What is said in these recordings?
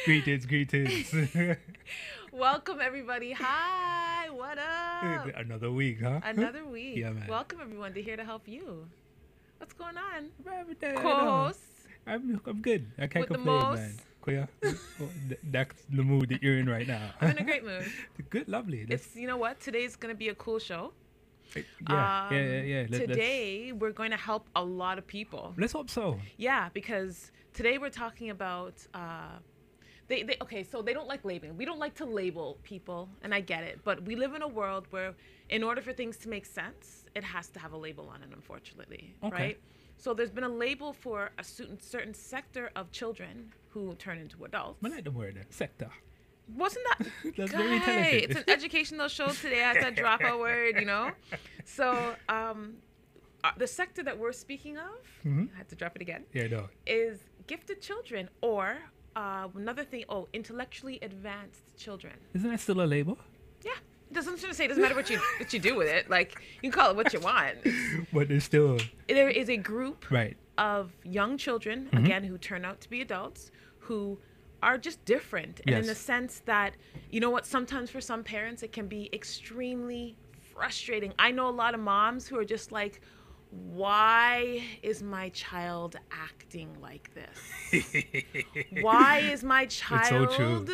Greetings. Welcome, everybody. Hi, what up? Another week, huh? Another week. Yeah, man. Welcome, everyone, to Here to Help You. What's going on? Everything, Co-host I'm good. I can't with the complain, most. man. Kuya, that's the mood that you're in right now. I'm in a great mood. Good, lovely. It's, you know what? Today's going to be a cool show. Yeah. Today, we're going to help a lot of people. Let's hope so. Yeah, because today we're talking about... so they don't like labeling. We don't like to label people, and I get it. But we live in a world where, in order for things to make sense, it has to have a label on it, unfortunately. Okay. Right? So there's been a label for a certain sector of children who turn into adults. I like the word sector. Wasn't that? That's Guy, very intelligent. it's an educational show today. I had to drop a word, you know? So the sector that we're speaking of, I had to drop it again, is gifted children or... another thing, intellectually advanced children. Isn't that still a label? Yeah. I'm trying to say it doesn't matter what you do with it. Like, you can call it what you want. But there's still... There is a group right. of young children, again, who turn out to be adults, who are just different. And in the sense that, you know what, sometimes for some parents, it can be extremely frustrating. I know a lot of moms who are just like, why is my child acting like this? Why is my child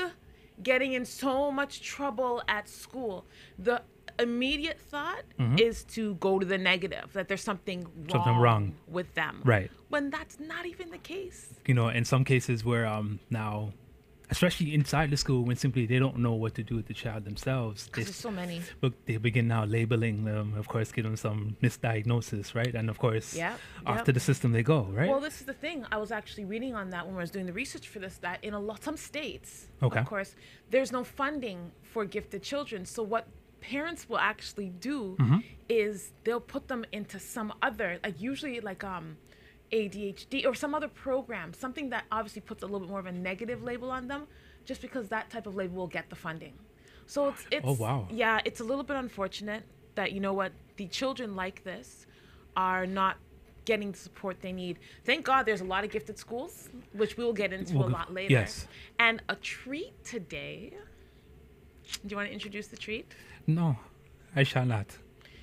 getting in so much trouble at school? The immediate thought is to go to the negative, that there's something wrong with them. Right. When that's not even the case. You know, in some cases where now... especially inside the school, when simply they don't know what to do with the child themselves. Because there's so many. Look, they begin now labeling them, of course, give them some misdiagnosis, right? And of course, off to the system they go, right? Well, this is the thing. I was actually reading on that when I was doing the research for this, that in some states, of course, there's no funding for gifted children. So what parents will actually do is they'll put them into some other, like usually like ADHD or some other program, something that obviously puts a little bit more of a negative label on them, just because that type of label will get the funding. So it's it's a little bit unfortunate that, you know what, the children like this are not getting the support they need. Thank God there's a lot of gifted schools, which we will get into a lot later. Yes. And a treat today. Do you want to introduce the treat? No, I shall not.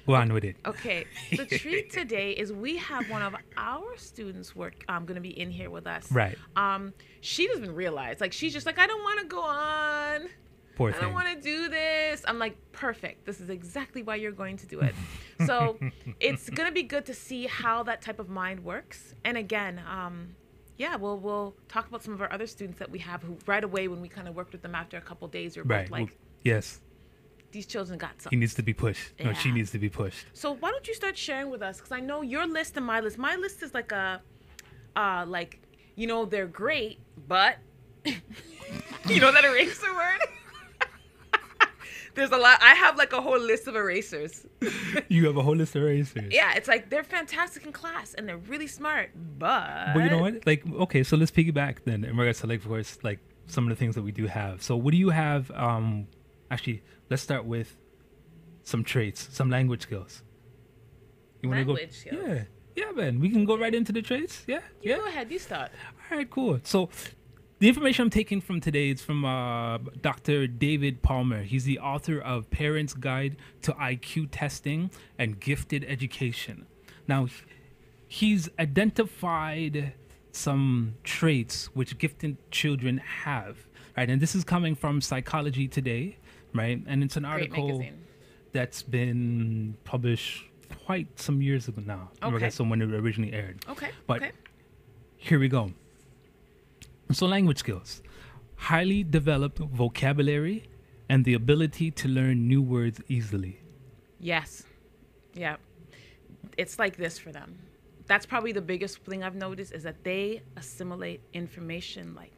Go on with it. Okay. The treat today is we have one of our students going to be in here with us. Right. She doesn't even realize. Like, she's just like, I don't want to go on. Poor thing. I don't want to do this. I'm like, perfect. This is exactly why you're going to do it. So it's going to be good to see how that type of mind works. And again, we'll talk about some of our other students that we have who right away when we kind of worked with them after a couple of days, we're both like, yes. These children got something. He needs to be pushed. Yeah. No, she needs to be pushed. So why don't you start sharing with us? Because I know your list and my list. My list is like they're great, but you know that eraser word? There's a lot. I have like a whole list of erasers. You have a whole list of erasers? Yeah, it's like they're fantastic in class and they're really smart, but you know what? Like, okay, so let's piggyback then in regards to, like, of course, like some of the things that we do have. So what do you have? Actually, let's start with some traits, some language skills. You want to go? Skills? Yeah, man. We can go right into the traits. Yeah. Go ahead. You start. All right, cool. So the information I'm taking from today is from Dr. David Palmer. He's the author of Parents' Guide to IQ Testing and Gifted Education. Now, he's identified some traits which gifted children have, right? And this is coming from Psychology Today. Right, and it's an article that's been published quite some years ago now. Okay. So when it originally aired. Okay. But here we go. So language skills, highly developed vocabulary, and the ability to learn new words easily. Yes. Yeah. It's like this for them. That's probably the biggest thing I've noticed is that they assimilate information like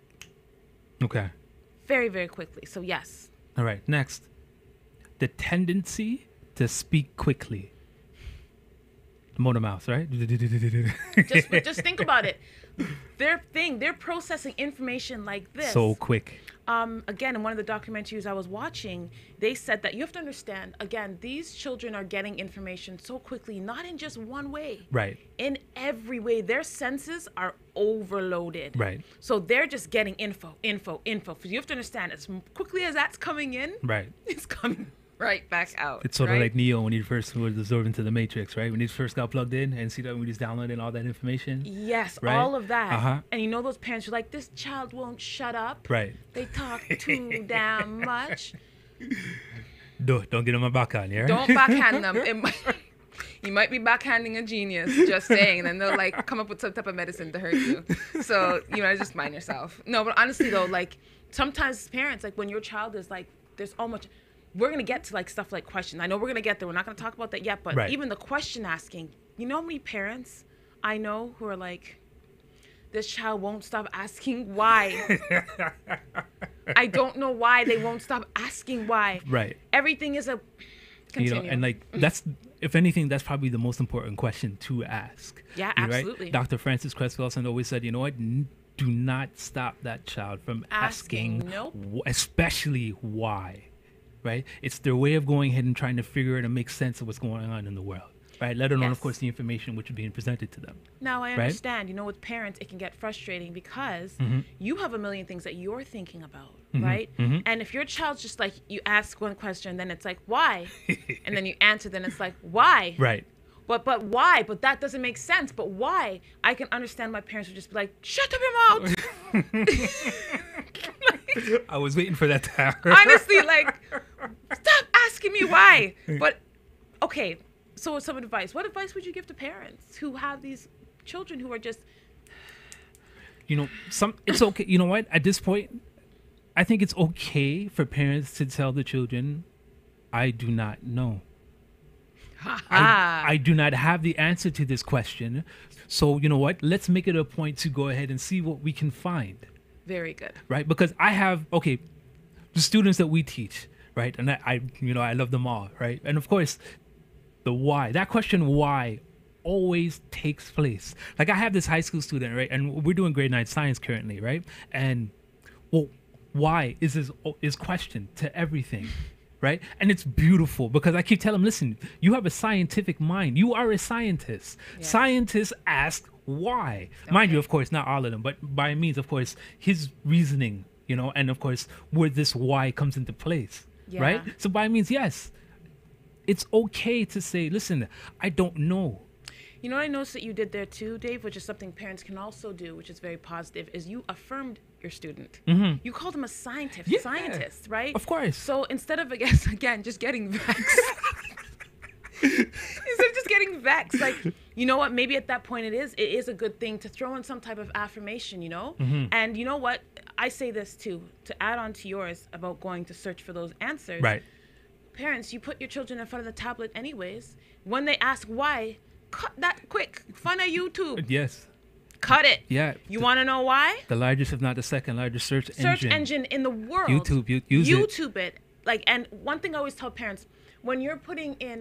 very, very quickly. So yes. All right, next. The tendency to speak quickly. Motor mouth, right? just think about it. They're processing information like this. So quick. Again, in one of the documentaries I was watching, they said that you have to understand, again, these children are getting information so quickly, not in just one way. Right. In every way. Their senses are overloaded. Right. So they're just getting info. You have to understand, as quickly as that's coming in, right, it's coming right back out. It's sort of like Neo when he first was absorbed into the Matrix, right? When he first got plugged in and see that when he's downloading all that information. Yes, right? all of that. Uh-huh. And you know those parents are like, this child won't shut up. Right. They talk too damn much. Don't get them a backhand, yeah? Don't backhand them. You might be backhanding a genius, just saying, and then they'll like come up with some type of medicine to hurt you. So, just mind yourself. No, but honestly though, like sometimes parents, like when your child is like, there's all much. We're going to get to like stuff like questions. I know we're going to get there. We're not going to talk about that yet, but right. even the question asking, you know how many parents I know who are like, this child won't stop asking why. I don't know why they won't stop asking why. Right. Everything is a continue. And like that's, if anything, that's probably the most important question to ask. Yeah, absolutely. Right? Dr. Francis Cresswell always said, you know what? Do not stop that child from asking nope. Especially why. Right? It's their way of going ahead and trying to figure out and make sense of what's going on in the world. Right? Let alone, of course, the information which is being presented to them. Now, I understand, with parents, it can get frustrating because you have a million things that you're thinking about, right? And if your child's just like, you ask one question, then it's like, why? And then you answer, then it's like, why? Right. But why? But that doesn't make sense. But why? I can understand my parents would just be like, shut up your mouth. I was waiting for that to happen. Honestly, like, stop asking me why. But, okay, so some advice. What advice would you give to parents who have these children who are just... It's okay. You know what? At this point, I think it's okay for parents to tell the children, I do not know. I do not have the answer to this question. So, you know what? Let's make it a point to go ahead and see what we can find. Very good. Right? Because I have, the students that we teach, right? And I love them all, right? And of course, the why, that question why always takes place. Like I have this high school student, right? And we're doing grade 9 science currently, right? And why is his question to everything, right? And it's beautiful because I keep telling him, listen, you have a scientific mind. You are a scientist. Yes. Scientists ask why. Okay. Mind you, of course, not all of them, but by means, of course, his reasoning, and of course, where this why comes into place, right? So by means, yes, it's okay to say, listen, I don't know. You know what I noticed that you did there too, Dave, which is something parents can also do, which is very positive, is you affirmed your student. You called him a scientist, right? Of course. So instead of, I guess, again, just getting vexed, instead of just getting vexed, like, you know what, maybe at that point it is a good thing to throw in some type of affirmation, And you know what, I say this too, to add on to yours about going to search for those answers. Right. Parents, you put your children in front of the tablet anyways. When they ask why, cut that quick. Find a YouTube. Yes. Cut it. Yeah. You want to know why? The largest, if not the second largest search engine in the world. YouTube. YouTube it. Like, and one thing I always tell parents, when you're putting in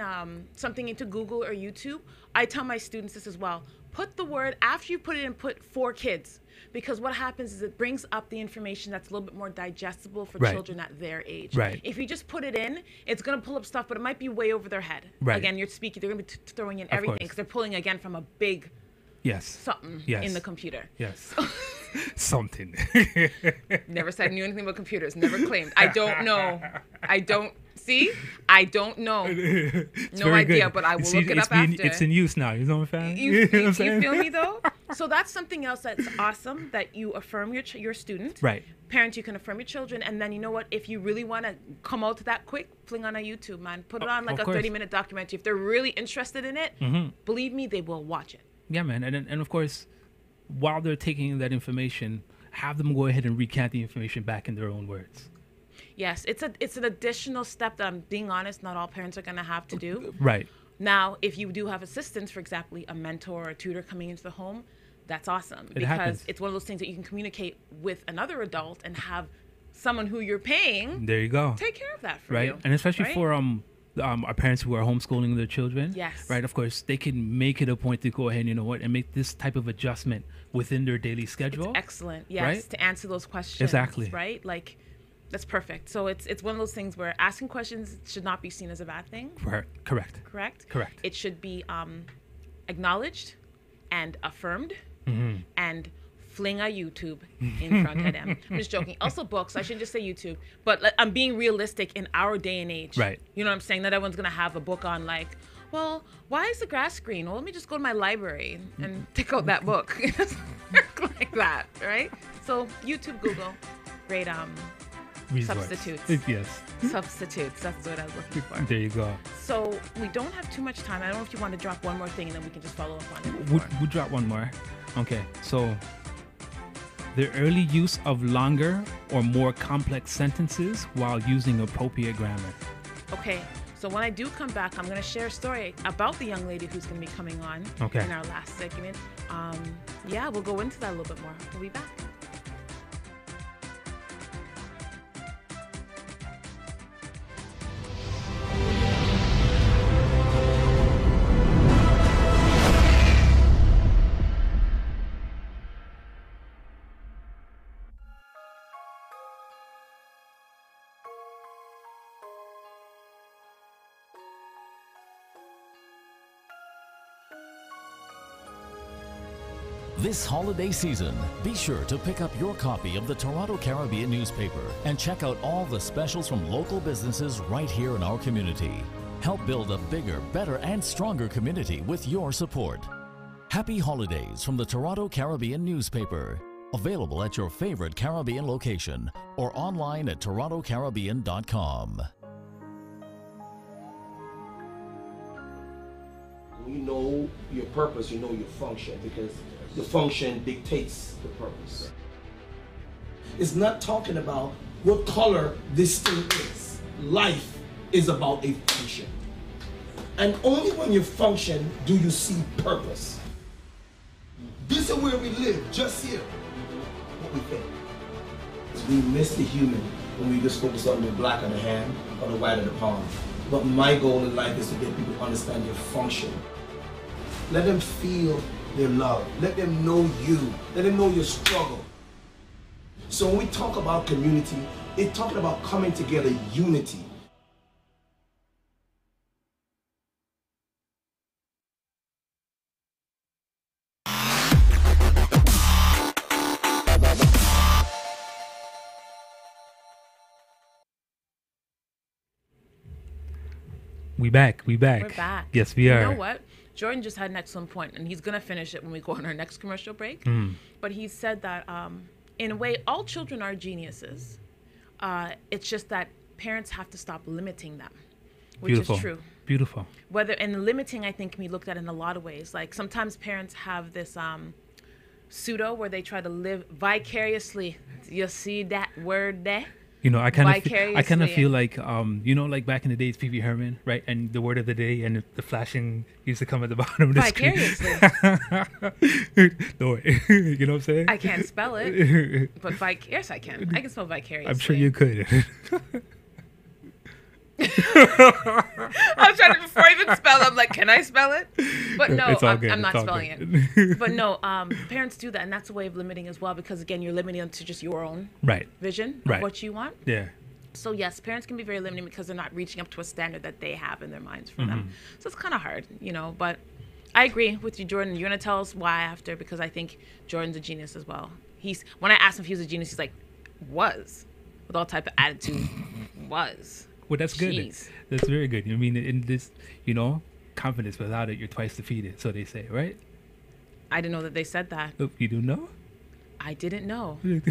something into Google or YouTube, I tell my students this as well. Put the word, after you put it in, put 4 kids. Because what happens is it brings up the information that's a little bit more digestible for children at their age. Right. If you just put it in, it's going to pull up stuff, but it might be way over their head. Right. Again, they're going to be throwing in everything because they're pulling, again, from a big something in the computer. Yes. Something. Never said I knew anything about computers. Never claimed. I don't know. I don't know. No idea, but I will look it up after. It's in use now. You know what I'm saying? You feel me, though? So that's something else that's awesome, that you affirm your student. Right. Parents, you can affirm your children. And then, you know what? If you really want to come out to that quick, fling on a YouTube, man. Put it on like a 30-minute documentary. If they're really interested in it, believe me, they will watch it. Yeah, man. And of course, while they're taking that information, have them go ahead and recant the information back in their own words. Yes, it's an additional step that, I'm being honest, not all parents are going to have to do. Right. Now, if you do have assistance, for example, a mentor or a tutor coming into the home, that's awesome. Because it's one of those things that you can communicate with another adult and have someone who you're paying. There you go. Take care of that for you. And especially for our parents who are homeschooling their children. Yes. Right. Of course, they can make it a point to go ahead, and make this type of adjustment within their daily schedule. It's excellent. Yes. Right? To answer those questions. Exactly. Right. Like, That's perfect. So it's one of those things where asking questions should not be seen as a bad thing. Correct. Correct. It should be acknowledged and affirmed, and fling a YouTube in front of them. I'm just joking. Also books. I shouldn't just say YouTube, but I'm being realistic in our day and age. Right. You know what I'm saying? Not everyone's gonna have a book on like, well, why is the grass green? Well, let me just go to my library and take out that book. Like that, right? So YouTube, Google, great substitutes. Yes. Substitutes. That's what I was looking for. There you go. So we don't have too much time. I don't know if you want to drop one more thing and then we can just follow up on it. We'll drop one more. Okay. So the early use of longer or more complex sentences while using appropriate grammar. Okay. So when I do come back, I'm going to share a story about the young lady who's going to be coming on in our last segment. Yeah, we'll go into that a little bit more. We'll be back. This holiday season, be sure to pick up your copy of the Toronto Caribbean newspaper and check out all the specials from local businesses right here in our community. Help build a bigger, better, and stronger community with your support. Happy holidays from the Toronto Caribbean newspaper. Available at your favorite Caribbean location or online at torontocaribbean.com. You know your purpose, you know your function, because the function dictates the purpose. It's not talking about what color this thing is. Life is about a function. And only when you function do you see purpose. This is where we live, just here. What we think. We miss the human when we just focus on the black of the hand or the white of the palm. But my goal in life is to get people to understand your function. Let them feel their love. Let them know you. Let them know your struggle. So when we talk about community, it's talking about coming together, unity. We back. We're back. Yes, we are. You know what? Jordan just had an excellent point, and he's going to finish it when we go on our next commercial break. But he said that, in a way, all children are geniuses. It's just that parents have to stop limiting them, which is true. Beautiful. And limiting, I think, can be looked at in a lot of ways. Like sometimes parents have this pseudo where they try to live vicariously. You see that word there? You know, I kind of feel like, you know, like back in the days, Pee Wee Herman, right? And the word of the day and the flashing used to come at the bottom of the screen. No, you know what I'm saying? I can't spell it, but yes, I can. I can spell vicariously. I'm sure you could. I was trying to, before I even spell it, I'm like, can I spell it? But no, I'm not spelling it. But no, parents do that, and that's a way of limiting as well, because again, you're limiting them to just your own vision of what you want. Yeah. So yes, parents can be very limiting because they're not reaching up to a standard that they have in their minds for them. So it's kind of hard, you know, but I agree with you, Jordan. You're going to tell us why after, because I think Jordan's a genius as well. When I asked him if he was a genius, he's like, was, with all type of attitude, was. Well, that's good. Jeez. That's very good. I mean, in this, you know, confidence, without it, you're twice defeated. So they say, right? I didn't know that they said that. Oh, you don't know? I didn't know. You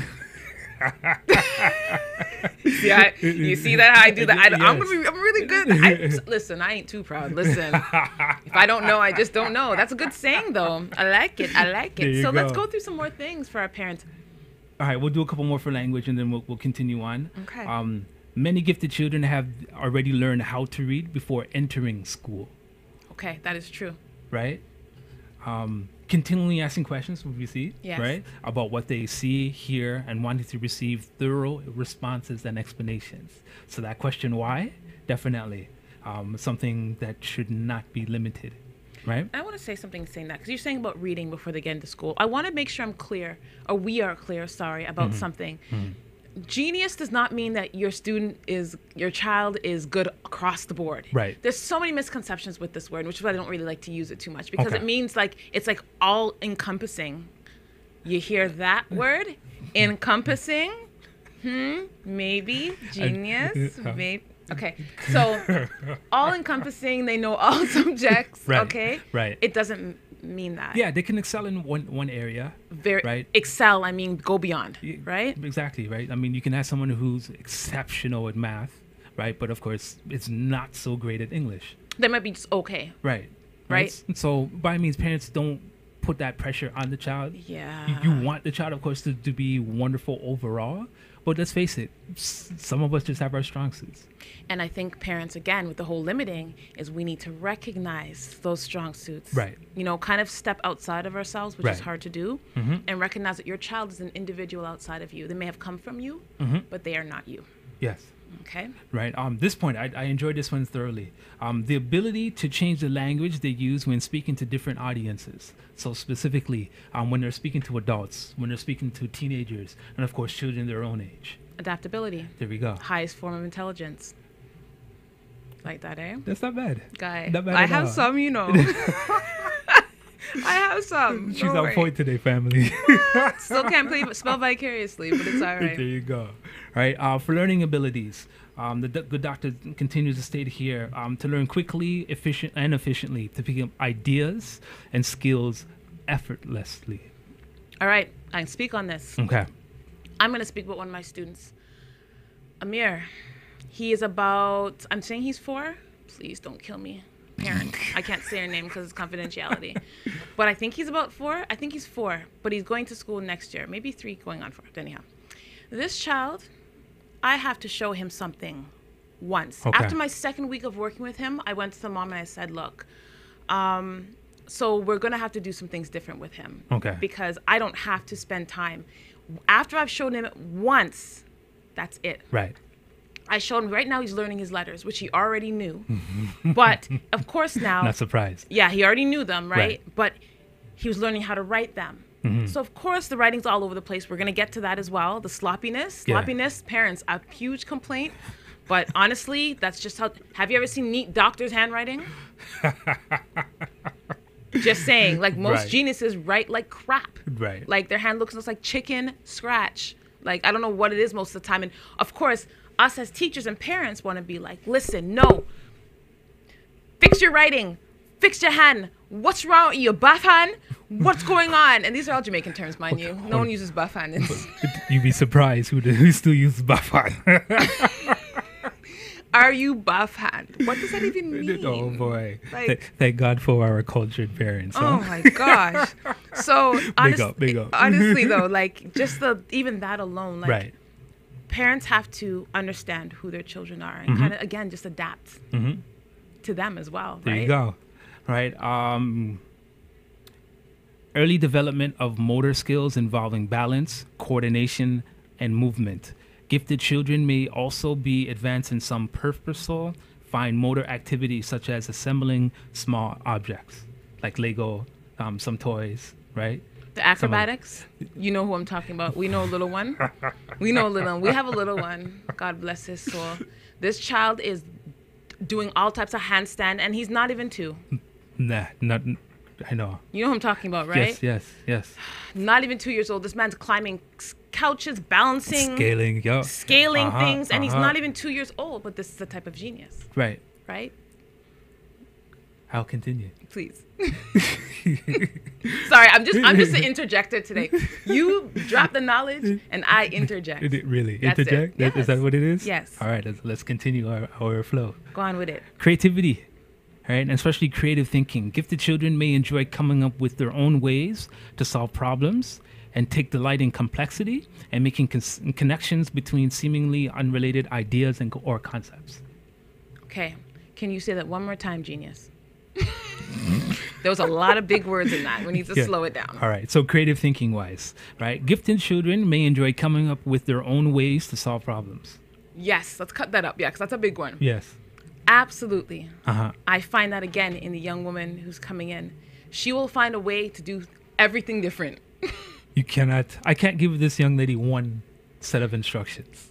see that? How I do that? I'm really good. Listen, I ain't too proud. Listen, if I don't know, I just don't know. That's a good saying, though. I like it. So let's go through some more things for our parents. All right, we'll do a couple more for language, and then we'll continue on. Okay. Many gifted children have already learned how to read before entering school. Okay, that is true. Right? Continually asking questions, we see, yes, right? About what they see, hear, and wanting to receive thorough responses and explanations. So that question, why? Definitely something that should not be limited, right? I want to say something saying that, because you're saying about reading before they get into school. I want to make sure I'm clear, or we are clear, about something. Genius does not mean that your child is good across the board. Right. There's so many misconceptions with this word, which is why I don't really like to use it too much, because it means like, it's like all encompassing. You hear that word? Encompassing? Maybe. Genius? Maybe. Okay. So all encompassing, they know all subjects. Right. Okay. Right. It doesn't mean that. Yeah, they can excel in one area. Right. Excel, I mean, go beyond, right? Exactly, right? I mean, you can have someone who's exceptional at math, right? But of course, it's not so great at English. They might be just okay. Right. Right. So by means, parents don't put that pressure on the child. Yeah. You want the child, of course, to be wonderful overall. But let's face it, some of us just have our strong suits. And I think parents, again, with the whole limiting, is we need to recognize those strong suits. Right. You know, kind of step outside of ourselves, which is hard to do, and recognize that your child is an individual outside of you. They may have come from you, but they are not you. Yes. Okay. Right. This point, I enjoyed this one thoroughly. The ability to change the language they use when speaking to different audiences. So specifically, when they're speaking to adults, when they're speaking to teenagers, and of course, children their own age. Adaptability. There we go. Highest form of intelligence. Like that, eh? That's not bad. Guy. Not bad I at have all. some, you know. I have some. She's on point today, family. Still can't spell vicariously, but it's all right. There you go. All right. For learning abilities, the good doctor continues to state here, to learn quickly, efficiently, to pick up ideas and skills effortlessly. All right. I can speak on this. Okay. I'm going to speak about one of my students, Amir. He is about, I'm saying he's 4. Please don't kill me. Parent. I can't say her name because it's confidentiality. But I think he's about 4. I think he's 4, but he's going to school next year. Maybe 3 going on 4. Anyhow, this child, I have to show him something once. Okay. After my 2nd week of working with him, I went to the mom and I said, look, so we're going to have to do some things different with him. Okay. Because I don't have to spend time. After I've shown him once, that's it. Right. I showed him right now he's learning his letters, which he already knew. But of course now. Not surprised. Yeah, he already knew them, right? But he was learning how to write them. So of course the writing's all over the place. We're going to get to that as well. The sloppiness. Yeah. Sloppiness, parents, a huge complaint. But honestly, that's just how. Have you ever seen neat doctors' handwriting? Just saying, like most geniuses write like crap. Right. Like their hand looks like chicken scratch. Like I don't know what it is most of the time. And of course, us as teachers and parents want to be like, listen, no. Fix your writing. Fix your hand. What's wrong with you? Buff hand? What's going on? And these are all Jamaican terms, mind you. No one uses buff hand. You'd be surprised who still uses buff hand. Are you buff hand? What does that even mean? Oh boy! Like, thank God for our cultured parents. Oh my gosh! So big up. honestly though, like just even that alone, like Right. parents have to understand who their children are and kind of again just adapt to them as well. There right? you go. Right. Early development of motor skills involving balance, coordination, and movement. Gifted children may also be advanced in some purposeful, fine motor activities such as assembling small objects like Lego, some toys, right? The acrobatics, you know who I'm talking about. We know a little one. We know a little one. We have a little one. God bless his soul. This child is doing all types of handstand, and he's not even 2. Nah, not. I know. You know who I'm talking about, right? Yes. Not even 2 years old. This man's climbing couches, balancing, scaling things, and he's not even 2 years old. But this is the type of genius, right? I'll continue. Please. Sorry, I'm just an interjector today. You drop the knowledge, and I interject. Really? That's interject? Yes. Is that what it is? Yes. All right, let's continue our flow. Go on with it. Creativity, right? And especially creative thinking. Gifted children may enjoy coming up with their own ways to solve problems and take delight in complexity and making connections between seemingly unrelated ideas or concepts. Okay. Can you say that one more time, genius? There was a lot of big words in that. We need to slow it down. All right. So creative thinking wise, right? Gifted children may enjoy coming up with their own ways to solve problems. Yes. Let's cut that up. Yeah, because that's a big one. Yes. Absolutely. I find that again in the young woman who's coming in. She will find a way to do everything different. I can't give this young lady one set of instructions.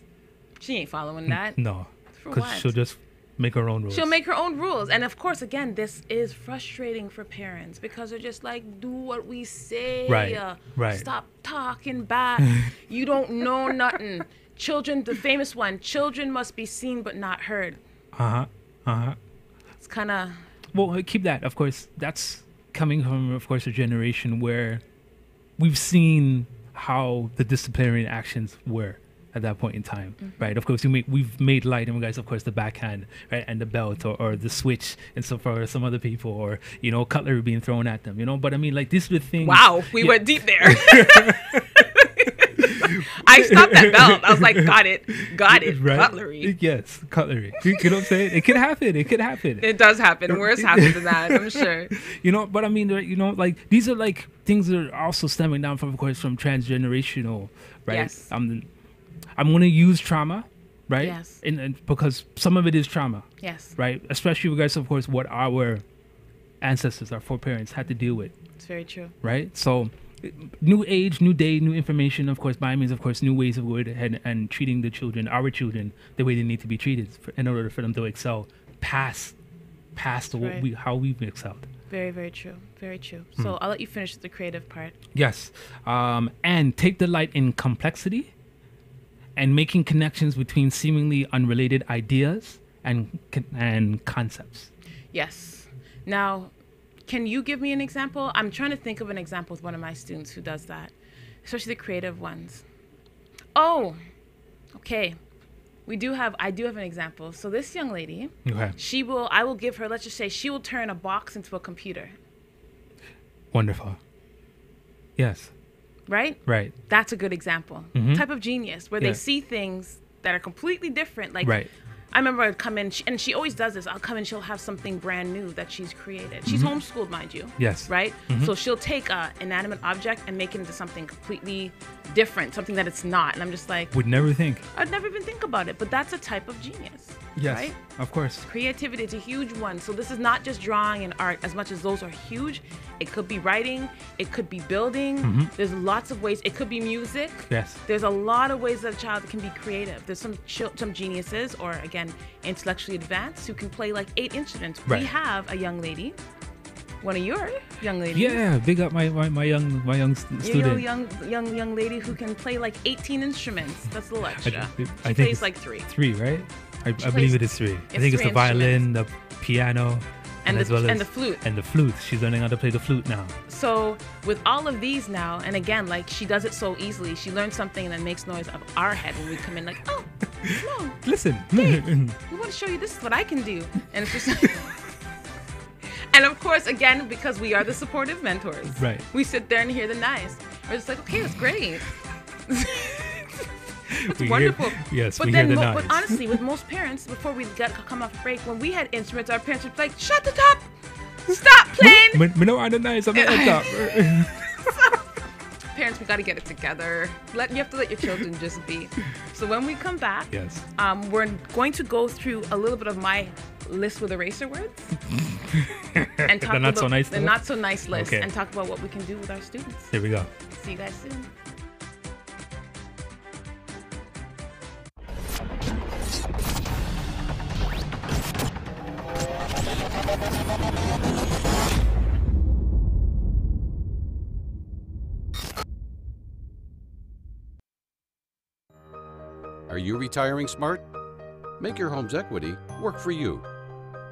She ain't following that. No, For because what? she'll just make her own rules. She'll make her own rules. And of course, again, this is frustrating for parents because they're just like, do what we say. Right. Stop talking back. You don't know nothing. Children, the famous one, children must be seen but not heard. It's kind of... Well, keep that. Of course, that's coming from, of course, a generation where we've seen how the disciplinary actions were at that point in time, right? Of course, we've made light, and guys, of course, the backhand, right, and the belt, or the switch, and so for some other people, or cutlery being thrown at them, But I mean, like, these are the things. Wow, we went deep there. I stopped at belt. I was like, got it, right? Cutlery. Yes, cutlery. You know what I'm saying? It could happen. It does happen. Worse happens than that, I'm sure. But I mean, like, these are like things that are also stemming down from, of course, from transgenerational, right? Yes. I'm going to use trauma, right? Yes. And because some of it is trauma. Yes. Right? Especially regards, of course, what our ancestors, our foreparents had to deal with. It's very true. Right? So, new age, new day, new information, of course, by means, of course, new ways of going ahead and treating the children, our children, the way they need to be treated in order for them to excel past how we've excelled. Very, very true. Very true. So I'll let you finish the creative part. Yes. And take delight in complexity and making connections between seemingly unrelated ideas and concepts. Yes. Now, can you give me an example? I'm trying to think of an example with one of my students who does that, especially the creative ones. Oh, okay. I do have an example. So this young lady, I will give her, let's just say, she will turn a box into a computer. Wonderful. Yes. Right? Right. That's a good example. Type of genius where they see things that are completely different. Like, I remember I'd come in, and she always does this. I'll come in, she'll have something brand new that she's created. She's homeschooled, mind you. Yes. Right? So she'll take an inanimate object and make it into something completely different, something that it's not. And I'm just like... Would never think. I'd never even think about it, but that's a type of genius. Yes, right? Of course. Creativity is a huge one. So this is not just drawing and art, as much as those are huge. It could be writing. It could be building. There's lots of ways. It could be music. Yes. There's a lot of ways that a child can be creative. There's some geniuses, or again, intellectually advanced, who can play like 8 instruments. Right. We have a young lady, one of your young ladies. Yeah, big up my young student. You know, young lady who can play like 18 instruments. That's a little extra. I think plays like 3. 3, right? I believe it is 3. I think it's the violin, the piano, and the flute. And the flute. She's learning how to play the flute now. So with all of these now, and again, like, she does it so easily. She learns something and then makes noise of our head when we come in, like, oh, Simone, listen. Hey, we want to show you this is what I can do. And it's just and of course, again, because we are the supportive mentors, right? We sit there and hear the nice. We're just like, okay, that's great. It's wonderful. But then, honestly, with most parents, before we come off break, when we had instruments, our parents would be like, shut the top! Stop playing! No, I'm not nice. I'm not on top. Parents, we got to get it together. You have to let your children just be. So when we come back, we're going to go through a little bit of my list with eraser words. And talk about the not so nice list. And talk about what we can do with our students. Here we go. See you guys soon. Are you retiring smart? Make your home's equity work for you.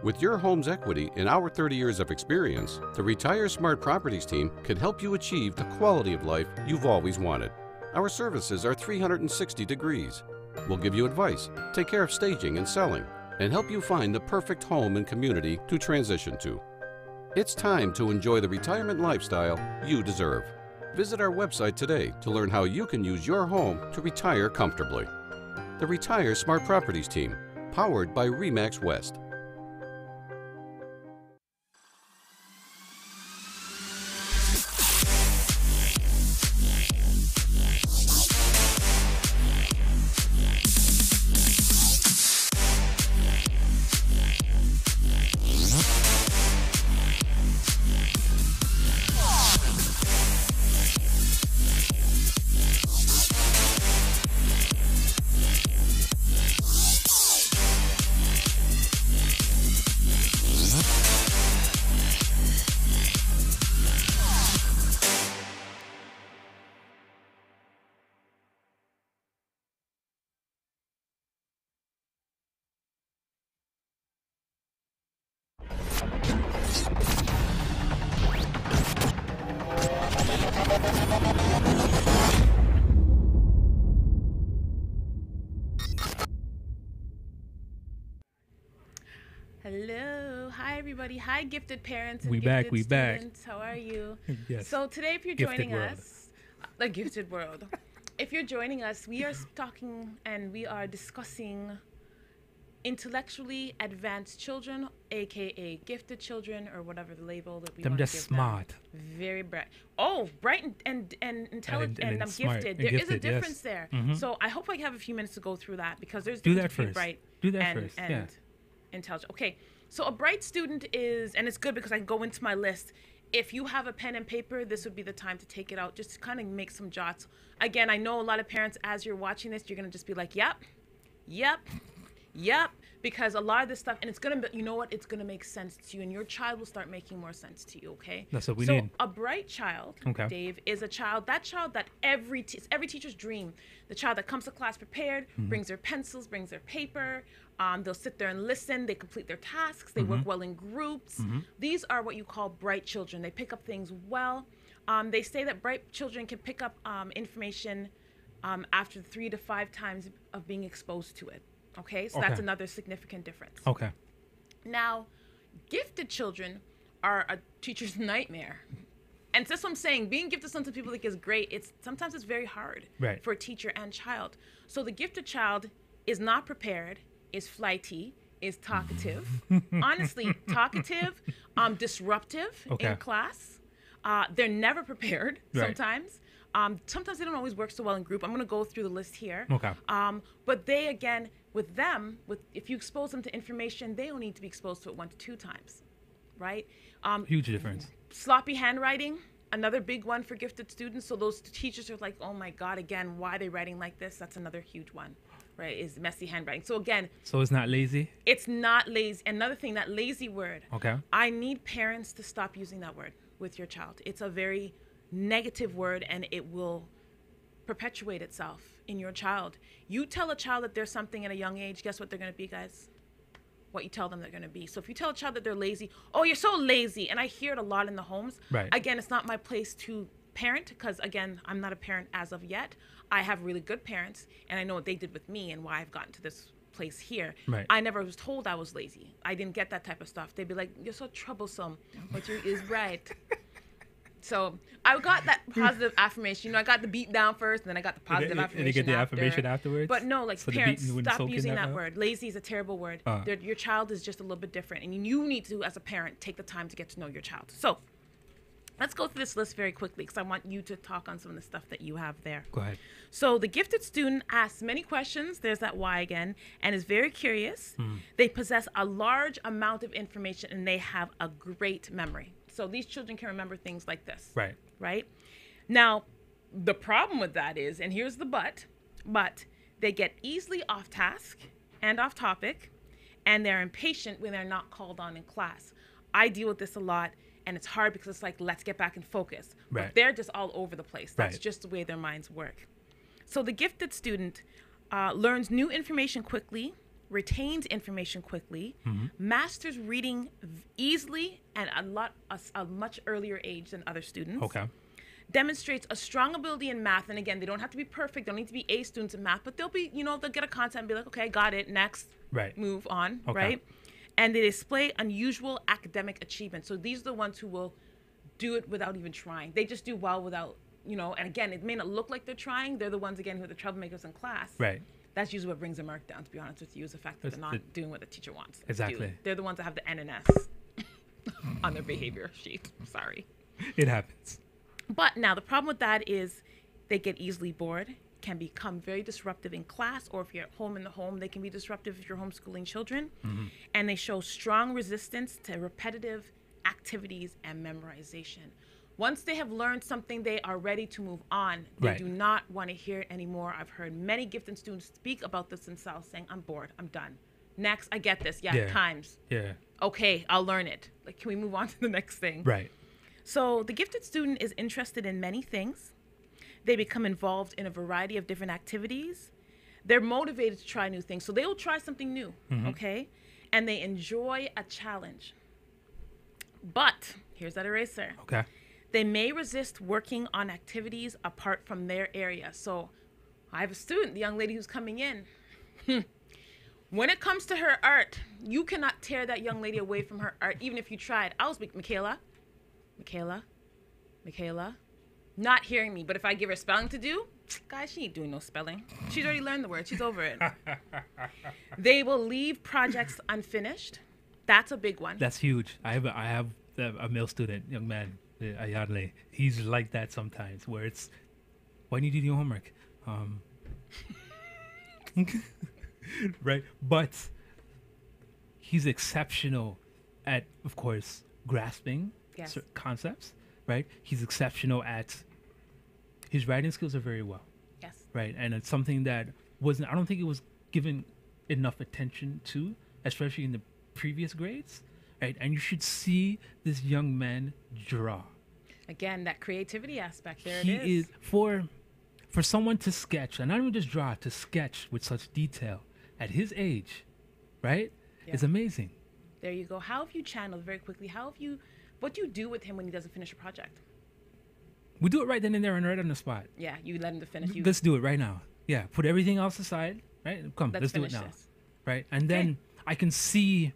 With your home's equity and our 30 years of experience, the Retire Smart Properties team can help you achieve the quality of life you've always wanted. Our services are 360 degrees. We'll give you advice, take care of staging and selling, and help you find the perfect home and community to transition to. It's time to enjoy the retirement lifestyle you deserve. Visit our website today to learn how you can use your home to retire comfortably. The Retire Smart Properties team, powered by RE/MAX West. Hello. Hi, everybody. Hi, gifted parents and We gifted back. students. How are you? Yes. So today, if you're Gifted joining world. us, the gifted world, if you're joining us, we are talking and we are discussing intellectually advanced children, aka gifted children, or whatever the label that we Them want to just give smart. them. Very bright. Oh, bright and intelligent and, and smart gifted. and There is a gifted, yes. difference there. So I hope I have a few minutes to go through that because there's a Do difference that between first. bright Do that and, first, and yeah. intelligent. Okay, so a bright student is, and it's good because I can go into my list. If you have a pen and paper, this would be the time to take it out, just to kind of make some jots. Again, I know a lot of parents, as you're watching this, you're going to just be like, yep, because a lot of this stuff, and it's going to, you know what, it's going to make sense to you, and your child will start making more sense to you, okay? That's what we so need. A bright child, Okay. Dave, is a child that it's every teacher's dream. The child that comes to class prepared, brings their pencils, brings their paper, they'll sit there and listen, they complete their tasks, they work well in groups. These are what you call bright children. They pick up things well. They say that bright children can pick up information after 3 to 5 times of being exposed to it. Okay, so that's Okay. another significant difference. Okay. Now, gifted children are a teacher's nightmare. And that's what I'm saying. Being gifted, some people think is great. Sometimes it's very hard Right. for a teacher and child. So the gifted child is not prepared, is flighty, is talkative. Honestly, talkative, disruptive Okay. in class. They're never prepared Right. sometimes. Sometimes they don't always work so well in group. I'm going to go through the list here. Okay. But they, again, if you expose them to information, they don't need to be exposed to it 1 to 2 times, right? Huge difference. Sloppy handwriting, another big one for gifted students. So those teachers are like, oh my God, again, why are they writing like this? That's another huge one, right? Is messy handwriting. So again, So it's not lazy? it's not lazy. Another thing, that lazy word. Okay. I need parents to stop using that word with your child. It's a very negative word, and it will perpetuate itself in your child. You tell a child that there's something at a young age, guess what they're going to be, guys? What you tell them they're going to be. So if you tell a child that they're lazy, oh, you're so lazy, and I hear it a lot in the homes. Right. Again, it's not my place to parent because, again, I'm not a parent as of yet. I have really good parents, and I know what they did with me and why I've gotten to this place here. Right. I never was told I was lazy. I didn't get that type of stuff. They'd be like, you're so troublesome, but you is right. So I got that positive affirmation. You know, I got the beat down first, and then I got the positive affirmation. And you get the affirmation afterwards? But no, like So the parents, beating wouldn't stop soak in using that now? word. Lazy is a terrible word. Your child is just a little bit different, and you need to, as a parent, take the time to get to know your child. So let's go through this list very quickly because I want you to talk on some of the stuff that you have there. Go ahead. So the gifted student asks many questions, there's that why again, and is very curious. They possess a large amount of information, and they have a great memory. So these children can remember things like this. Right. Now, the problem with that is, and here's the but they get easily off task and off topic, and they're impatient when they're not called on in class. I deal with this a lot, and it's hard because it's like, let's get back and focus. Right. But they're just all over the place. That's Right. just the way their minds work. So the gifted student learns new information quickly, retains information quickly, masters reading easily and a much earlier age than other students. Okay. Demonstrates a strong ability in math, and again, they don't have to be perfect, they don't need to be A students in math, but they'll be, they'll get a concept and be like, okay, got it, next, Right. move on, Okay. right? And they display unusual academic achievement. So these are the ones who will do it without even trying. They just do well without, and again, it may not look like they're trying. They're the ones, again, who are the troublemakers in class. Right. That's usually what brings the mark down, to be honest with you, is the fact that they're not doing what the teacher wants them to Exactly. do. They're the ones that have the N and S on their behavior sheet. Sorry. It happens. But now the problem with that is they get easily bored, can become very disruptive in class, or if you're at home in the home, they can be disruptive if you're homeschooling children. And they show strong resistance to repetitive activities and memorization. Once they have learned something, they are ready to move on. They Right. do not want to hear it anymore. I've heard many gifted students speak about this themselves, saying, I'm bored, I'm done. Next, I get this. Yeah, times. Yeah. Okay, I'll learn it. Like, can we move on to the next thing? Right. So the gifted student is interested in many things. They become involved in a variety of different activities. They're motivated to try new things. So they will try something new, okay? And they enjoy a challenge. But, here's that eraser. Okay. They may resist working on activities apart from their area. So I have a student, the young lady who's coming in. When it comes to her art, you cannot tear that young lady away from her art, even if you tried. I was like, Michaela, not hearing me. But if I give her spelling to do, guys, she ain't doing no spelling. She's already learned the word. She's over it. They will leave projects unfinished. That's a big one. That's huge. I have a male student, young man, Ayadle. He's like that sometimes, where it's, why didn't you do your homework? Right? But he's exceptional at, of course, grasping concepts, right? He's exceptional at, his writing skills are very well. Yes. Right? And it's something that I don't think it was given enough attention to, especially in the previous grades, right? And you should see this young man draw. Again, that creativity aspect, there He it is. For someone to sketch, and not even just draw, to sketch with such detail at his age, right? Yeah. Is amazing. There you go. How have you channeled, very quickly, what do you do with him when he doesn't finish a project? We do it right then and there and right on the spot. Yeah, you let him to finish. Let's do it right now. Yeah, put everything else aside, right? Come, let's do it now. This. Right? And then I can see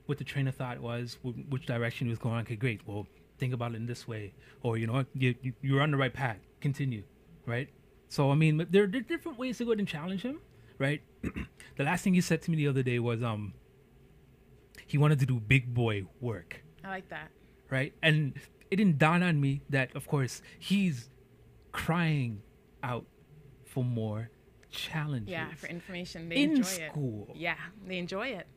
what the train of thought was, which direction he was going. Okay, great. Well, think about it in this way. Or, you know what, you're on the right path. Continue. Right? So, I mean, there are different ways to go ahead and challenge him. Right? The last thing he said to me the other day was he wanted to do big boy work. I like that. Right? And it didn't dawn on me that, of course, he's crying out for more challenges. Yeah, for information. They in enjoy school. it. Yeah, they enjoy it.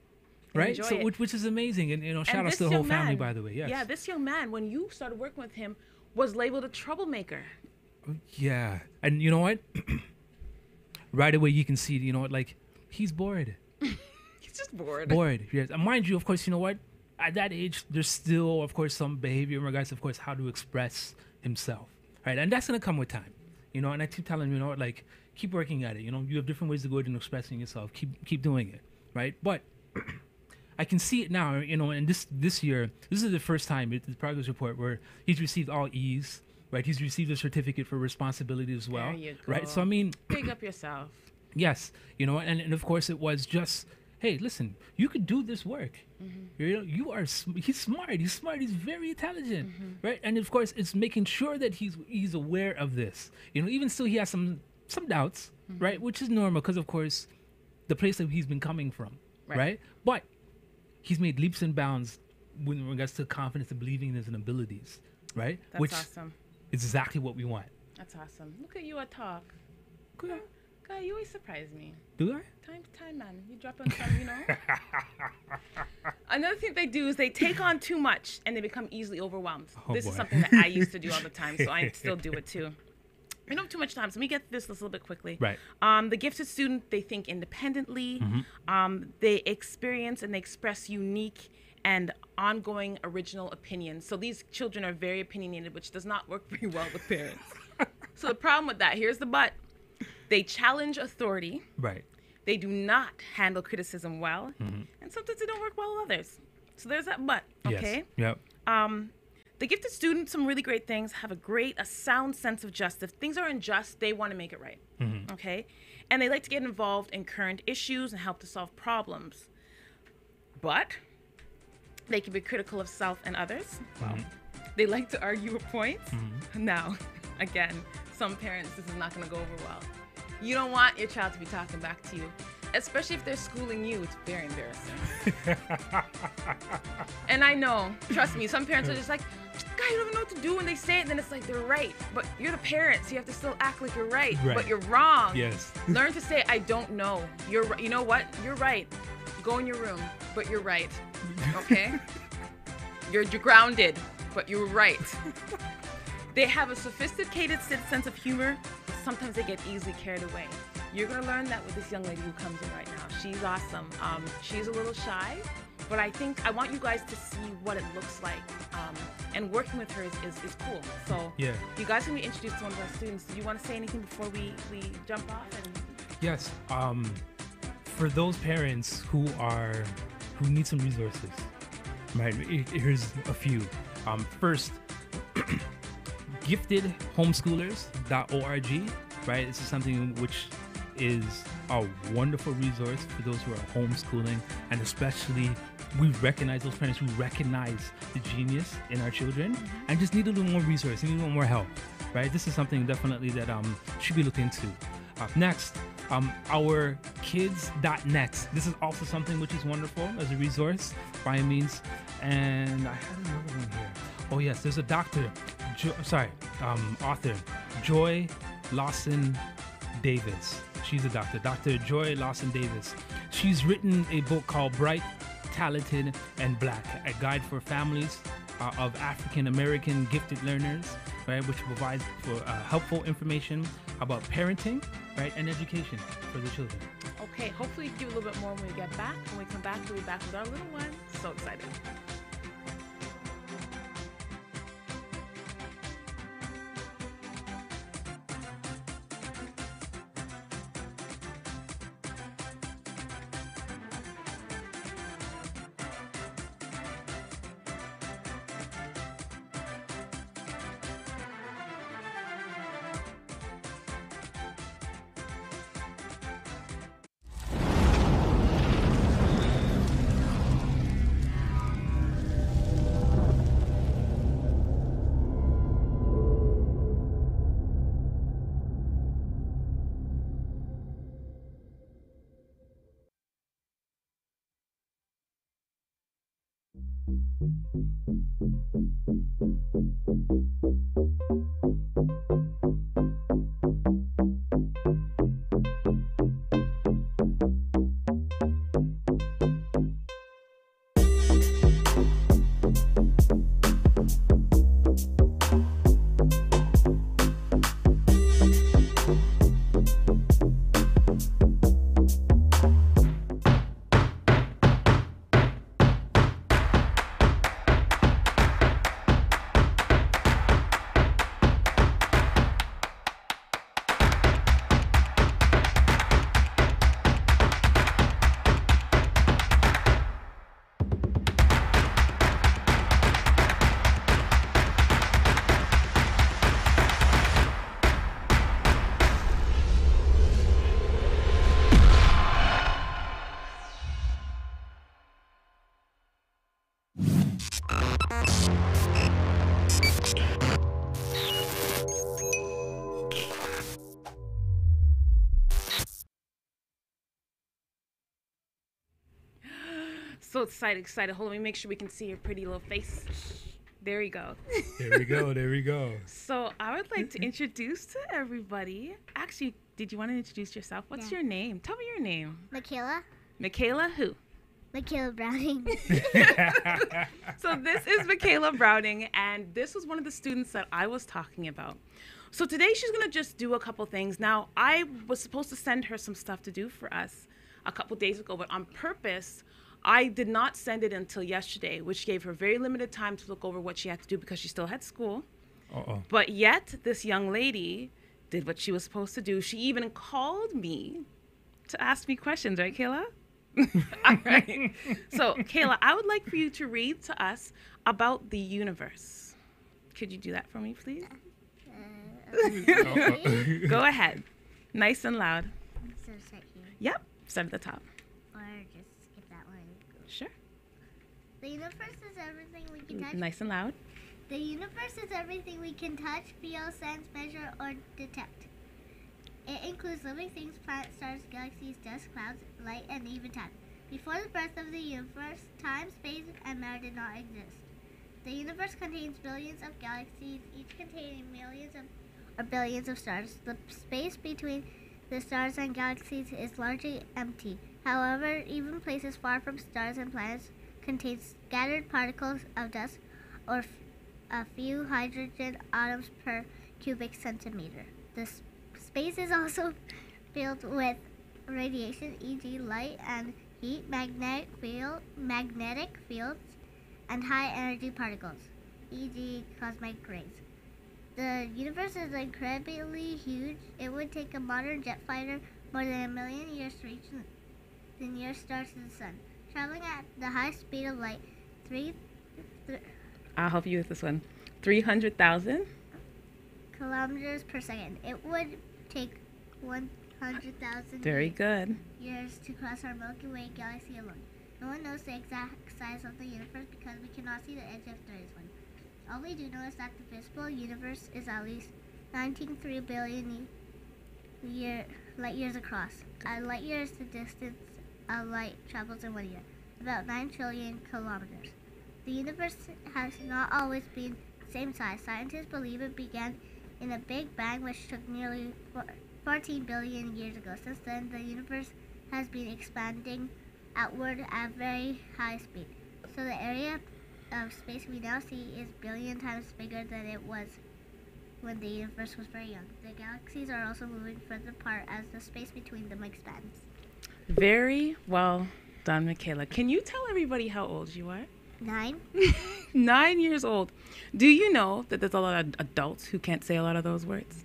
Right? So, which is amazing. And, you know, shout out to the whole family, by the way. Yes. Yeah, this young man, when you started working with him, was labeled a troublemaker. Yeah. And you know what? Right away, you can see, you know what, like, he's bored. He's just bored. Bored, yes. And mind you, of course, you know what? At that age, there's still, of course, some behavior in regards to, of course, how to express himself, right? And that's going to come with time, you know? And I keep telling him, you know what, like, keep working at it. You know, you have different ways to go in expressing yourself. Keep doing it, right? But I can see it now, you know, and this year, this is the first time, the progress report, where he's received all E's, right? He's received a certificate for responsibility as well, there you go. right? So, I mean... Pick up yourself. Yes, you know, and of course it was just, hey, listen, you could do this work. Mm-hmm. You know, he's smart. He's very intelligent, right? And of course, it's making sure that he's aware of this. You know, even still, he has some doubts, right? Which is normal because, of course, the place that he's been coming from, right? But he's made leaps and bounds with regards to confidence and believing in his abilities, right? That's awesome. Is exactly what we want. That's awesome. Look at you at talk. Good. God, you always surprise me. Do I? Time to time, man. You drop on some, you know. Another thing they do is they take on too much and they become easily overwhelmed. This is something that I used to do all the time, so I still do it too. We don't have too much time, so let me get this a little bit quickly. Right. The gifted student, they think independently. They experience and they express unique and ongoing original opinions. So these children are very opinionated, which does not work very well with parents. So the problem with that, here's the but. They challenge authority. Right. They do not handle criticism well. And sometimes they don't work well with others. So there's that but, okay? Yes. Yep. The gifted students, some really great things, have a sound sense of justice. If things are unjust, they want to make it right, okay? And they like to get involved in current issues and help to solve problems. But they can be critical of self and others. They like to argue a point. Now, again, some parents, this is not going to go over well. You don't want your child to be talking back to you, especially if they're schooling you. It's very embarrassing. And I know, trust me, some parents are just like, God, you don't even know what to do when they say it, and then it's like they're right. But you're the parents, so you have to still act like you're right. But you're wrong. Yes. Learn to say, I don't know. You know what? You're right. Go in your room, but you're right. Okay? You're grounded, but you're right. They have a sophisticated sense of humor. Sometimes they get easily carried away. You're going to learn that with this young lady who comes in right now. She's awesome. She's a little shy, but I want you guys to see what it looks like. And working with her is cool. So you guys are going to be introduced to one of our students. Do you want to say anything before we jump off? Yes. For those parents who need some resources, right? Here's a few. First, giftedhomeschoolers.org, right? This is something which is a wonderful resource for those who are homeschooling, and especially we recognize those parents who recognize the genius in our children and just need a little more resource, need a little more help, right? This is something definitely that should be looked into. Next, our kids.net. This is also something which is wonderful as a resource by means. And I had another one here. Oh yes, there's a author, Joy Lawson Davis. She's a doctor, Dr. Joy Lawson Davis. She's written a book called Bright, Talented, and Black, a guide for families of African American gifted learners, right, which provides for helpful information about parenting, right, and education for the children. Okay, hopefully give a little bit more when we get back. When we come back, we'll be back with our little one. So excited. So excited. Hold on, let me make sure we can see your pretty little face. There we go. There we go. So I would like to introduce to everybody. Actually, did you want to introduce yourself? What's your name? Tell me your name. Michaela. Michaela who? Michaela Browning. So this is Michaela Browning, and this was one of the students that I was talking about. So today she's going to just do a couple things. Now, I was supposed to send her some stuff to do for us a couple days ago, but on purpose, I did not send it until yesterday, which gave her very limited time to look over what she had to do because she still had school. But yet, this young lady did what she was supposed to do. She even called me to ask me questions, right, Kayla? All right. So, Kayla, I would like for you to read to us about the universe. Could you do that for me, please? Go ahead. Nice and loud. So start here. Yep. Start at the top. Or just skip that one. Sure. The universe is everything we can touch. Nice and loud. The universe is everything we can touch, feel, sense, measure, or detect. It includes living things, planets, stars, galaxies, dust, clouds, light, and even time. Before the birth of the universe, time, space, and matter did not exist. The universe contains billions of galaxies, each containing millions or billions of stars. The space between the stars and galaxies is largely empty. However, even places far from stars and planets contain scattered particles of dust or a few hydrogen atoms per cubic centimeter. The space is also filled with radiation, e.g. light and heat, magnetic fields, and high-energy particles, e.g. cosmic rays. The universe is incredibly huge. It would take a modern jet fighter more than 1 million years to reach the nearest star to the sun. Traveling at the high speed of light, I'll help you with this one. 300,000 kilometers per second. It would take 100,000 Very good. years to cross our Milky Way galaxy alone. No one knows the exact size of the universe because we cannot see the edge if there is one. All we do know is that the visible universe is at least 19.3 billion light years across. A light year is the distance a light travels in 1 year, about 9 trillion kilometers. The universe has not always been the same size. Scientists believe it began in a Big Bang, which took nearly 14 billion years ago. Since then, the universe has been expanding outward at very high speed. So the area of space we now see is billion times bigger than it was when the universe was very young. The galaxies are also moving further apart as the space between them expands. Very well done, Michaela. Can you tell everybody how old you are? 9. 9 years old. Do you know that there's a lot of adults who can't say a lot of those words?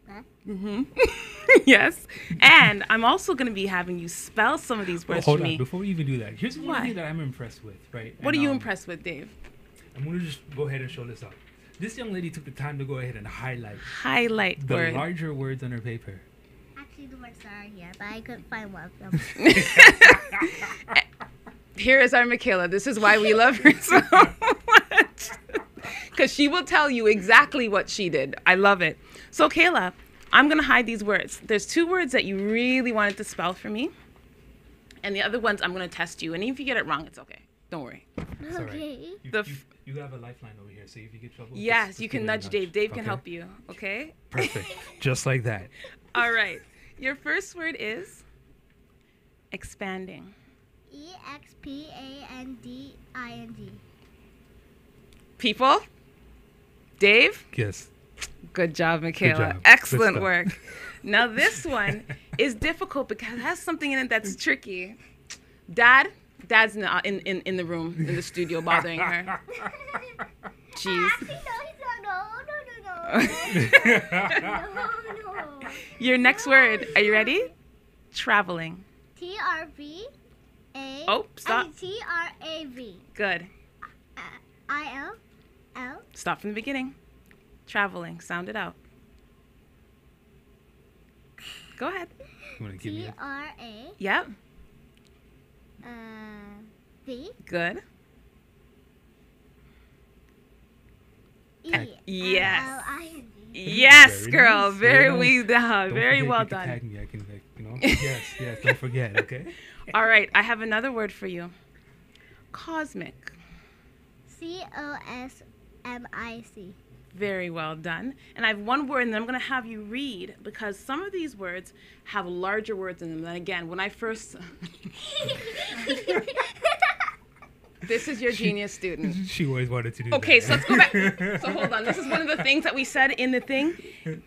Huh? Mm-hmm. Yes. And I'm also going to be having you spell some of these words Hold for on, me. before we even do that, here's one thing that I'm impressed with, right? What And, are you impressed with, Dave? I'm going to just go ahead and show this up. This young lady took the time to go ahead and Highlight the word. larger words on her paper. Actually, the words are here, but I couldn't find one of them. Here is our Michaela. This is why we love her so much. Because she will tell you exactly what she did. I love it. So, Kayla, I'm going to hide these words. There's 2 words that you really wanted to spell for me. And the other ones I'm going to test you. And if you get it wrong, it's okay. Don't worry. It's all right. Okay. You have a lifeline over here, so if you get trouble... Yes, just you give can it a nudge Dave. Dave can okay? help you. Okay? Perfect. Just like that. All right. Your first word is expanding. EXPANDING. People? Dave? Yes. Good job, Michaela. Good job. Excellent Good work. Now, this one is difficult because it has something in it that's tricky. Dad's in the room, in the studio, bothering her. Jeez. Actually, no, he's not. No. No. Your next word. Are you ready? Traveling. TRVA. Oh, stop. TRAV. Good. IL. Stop from the beginning. Traveling. Sound it out. Go ahead. You want to give me a... TRA. Yep. V. Good. E. Yes. LING. Yes, Very girl. nice, Very very nice. very Don't well forget, you can done. tag me. I can, like, you know. Yes. Don't forget. Okay. All right. I have another word for you. Cosmic. COSMIC. Very well done. And I have one word, and then I'm going to have you read because some of these words have larger words in them. And again, when I first... This is your genius student. She always wanted to do Okay, that. so let's go back. So hold on. This is one of the things that we said in the thing.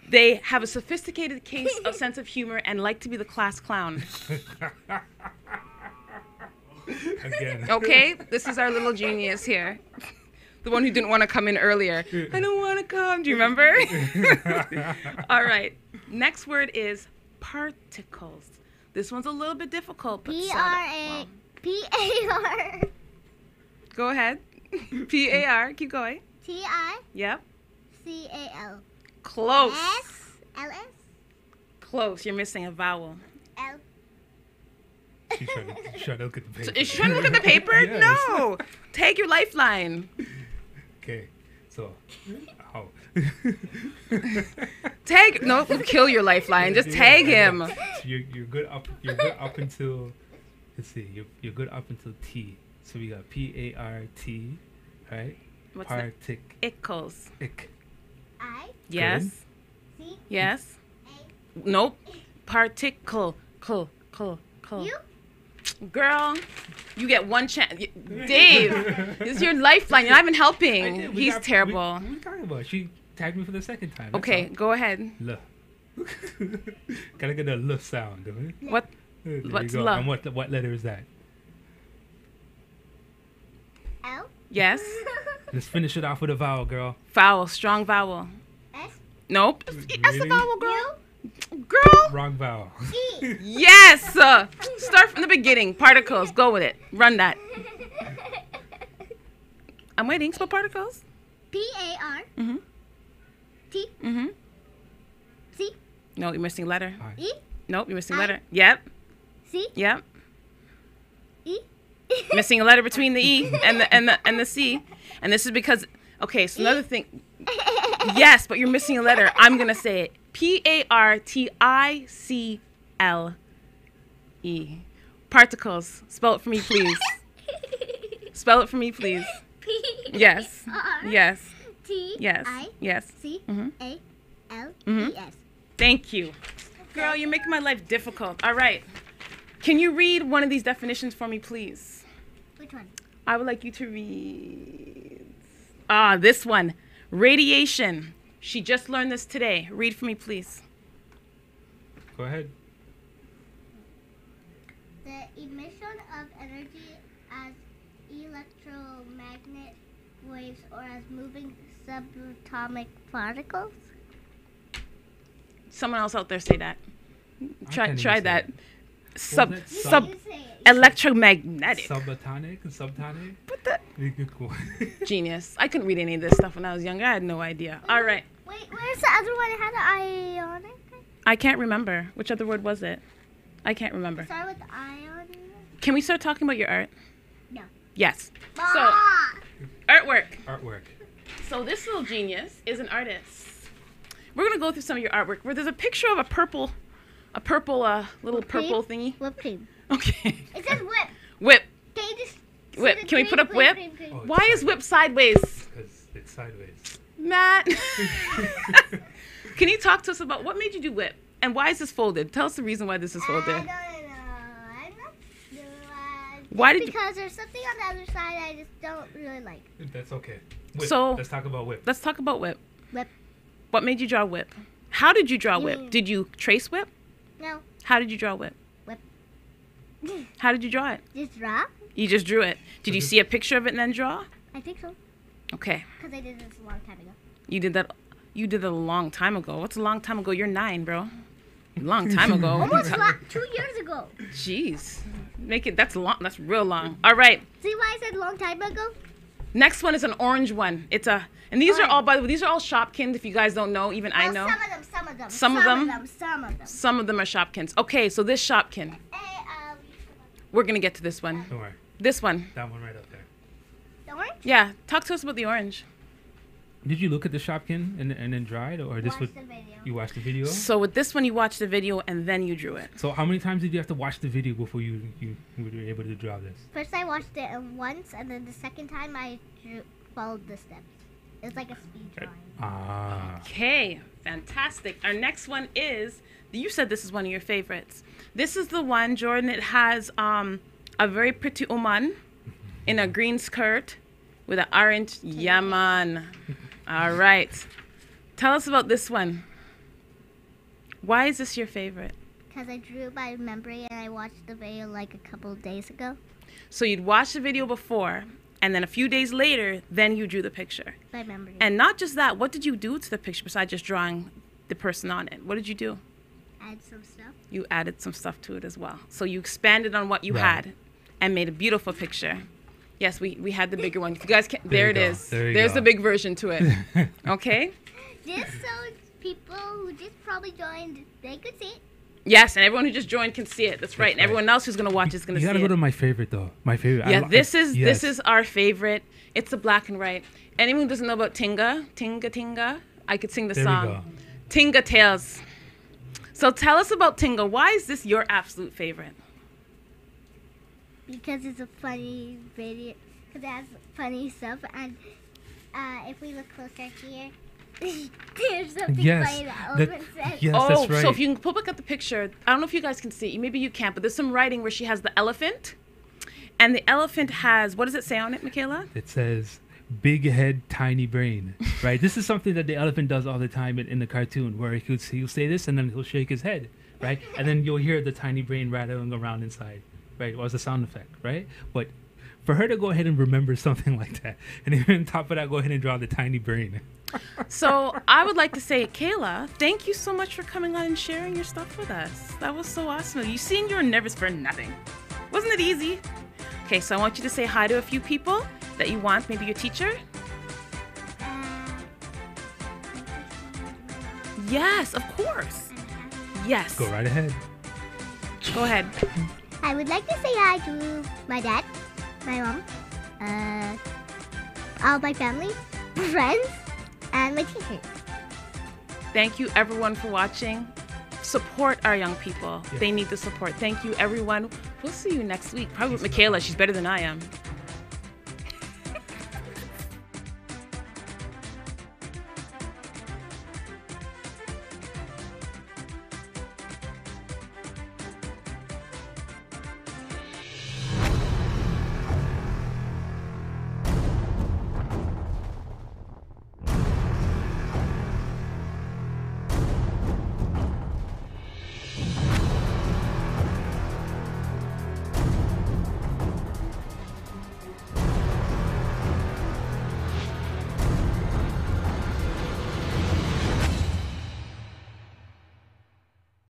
They have a sophisticated case of sense of humor and like to be the class clown. Again. Okay? This is our little genius here. The one who didn't want to come in earlier. I don't want to come. Do you remember? All right. Next word is particles. This one's a little bit difficult. But PAR. Go ahead. PAR. Keep going. TICAL. Yep. Close. LS. Close. You're missing a vowel. L. She's trying to look at the paper. Is she trying to look at the paper? Yes. No. Take your lifeline. Okay. So, how? Tag. No, kill your lifeline. Just tag him. So you're good up. You're good up until. Let's see. You're good up until T. So we got PART, right? What's that? Ickles. Ick. I. Yes. C. Yes. A. Nope. Particle. Cull. You. Girl, you get one chance. Dave, this is your lifeline. You're not even helping. He's terrible. What are you talking about? She tagged me for the second time. That's Okay, all. go ahead. L. Gotta get the L sound, don't we? What? There you What's go. L? And what letter is that? L. Yes. Let's finish it off with a vowel, girl. Vowel. Strong vowel. S. Nope. That's the Really? vowel, girl. Girl. Wrong vowel. E. Yes. Start from the beginning. Particles. Go with it. Run that. I'm waiting. Spell particles. PAR. Mm-hmm. T. Mm-hmm. C. No, you're missing letter. I. E. Nope, you're missing a letter. Yep. C. Yep. E. Missing a letter between the E and the C. And this is because, okay, so another thing. Yes, but you're missing a letter. I'm going to say it. P-A-R-T-I-C-L-E. Particles. Spell it for me, please. Spell it for me, please. Yes. Yes. T. Yes. I. Yes. C. Mhm. A. L. Mhm. E. S. Thank you. Girl, you're making my life difficult. All right. Can you read one of these definitions for me, please? Which one? I would like you to read. This one. Radiation. She just learned this today. Read for me, please. Go ahead. The emission of energy as electromagnetic waves or as moving subatomic particles. Someone else out there say that. Try that. Subatomic. Electromagnetic. Subatomic? Subtonic? What the? Cool. Genius. I couldn't read any of this stuff when I was younger. I had no idea. All right. Wait, where's the other one? It had an ionic? I can't remember. Which other word was it? I can't remember. Start with ion. Can we start talking about your art? No. Yes. So, Ah! artwork. Artwork. So this little genius is an artist. We're going to go through some of your artwork where there's a picture of a purple little Whipped purple cream? thingy. Whipped cream. Okay. It says whip. Whip. Can you just Whip. see the Can we put up whip? cream? Oh, it's Why is whip sideways? Because it's sideways. Matt. Can you talk to us about what made you do whip? And why is this folded? Tell us the reason why this is I folded. don't know. I'm not sure. Why did you... Because there's something on the other side I just don't really like. That's okay. Whip. So- Let's talk about whip. Let's talk about whip. Whip. What made you draw whip? How did you draw You whip? mean- Did you trace whip? No. How did you draw whip? Whip. How did you draw it? Just draw? You just drew it. Did you see a picture of it and then draw? I think so. Okay. Because I did this a long time ago. You did that a long time ago. What's a long time ago? You're 9, bro. A long time ago. Almost 2 years ago. Jeez. That's long. That's real long. All right. See why I said long time ago? Next one is an orange one. And these are all, by the way, these are all Shopkins. If you guys don't know, even I know. Some of them. Some of them? Some of them. Some of them are Shopkins. Okay, so this Shopkin. We're going to get to this one. Don't worry. This one. That one right up there. The orange? Yeah, talk to us about the orange. Did you look at the Shopkin and then draw it? Or this Watch would, the video. you watched the video? So with this one, you watched the video and then you drew it. So how many times did you have to watch the video before you were able to draw this? First I watched it once, and then the second time I followed the steps. It was like a speed drawing. Ah. Okay, fantastic. Our next one is, you said this is one of your favorites. This is the one, Jordan, it has a very pretty woman in a green skirt with an orange yaman. All right. Tell us about this one. Why is this your favorite? Because I drew it by memory, and I watched the video like a couple of days ago. So you'd watched the video before, and then a few days later, then you drew the picture. By memory. And not just that, what did you do to the picture besides just drawing the person on it? What did you do? Add some stuff. You added some stuff to it as well. So you expanded on what you Right. had and made a beautiful picture. Yes, we had the bigger one. If you guys can, there you it go. is. There you There's go. the big version to it. Okay? Just so people who just probably joined, they could see it. Yes, and everyone who just joined can see it. That's right. And right. everyone else who's gonna watch is gonna You see gotta it. go to my favorite though. My favorite. Yeah, this yes. is our favorite. It's the black and white. Anyone who doesn't know about Tinga, I could sing the There song. we go. Tinga Tales. So tell us about Tinga. Why is this your absolute favorite? Because it's a funny video. Because it has funny stuff. And if we look closer here, there's something Yes, funny that that- Owen said. yes. Oh, that's right. so if you can pull back up the picture, I don't know if you guys can see it. Maybe you can't, but there's some writing where she has the elephant. And the elephant has, what does it say on it, Michaela? It says, "Big head, tiny brain." Right. This is something that the elephant does all the time in the cartoon, where he'll say this and then he'll shake his head, right? And then you'll hear the tiny brain rattling around inside, right? Or as a sound effect, right? But for her to go ahead and remember something like that, and even on top of that, go ahead and draw the tiny brain. So I would like to say, Kayla, thank you so much for coming on and sharing your stuff with us. That was so awesome. You seemed you were nervous for nothing. Wasn't it easy? Okay, so I want you to say hi to a few people that you want, maybe your teacher. Yes, of course. Yes. Go right ahead. Go ahead. I would like to say hi to my dad, my mom, all my family, friends, and my teachers. Thank you, everyone, for watching. Support our young people. Yes. They need the support. Thank you, everyone. We'll see you next week. Probably with Michaela. She's better than I am.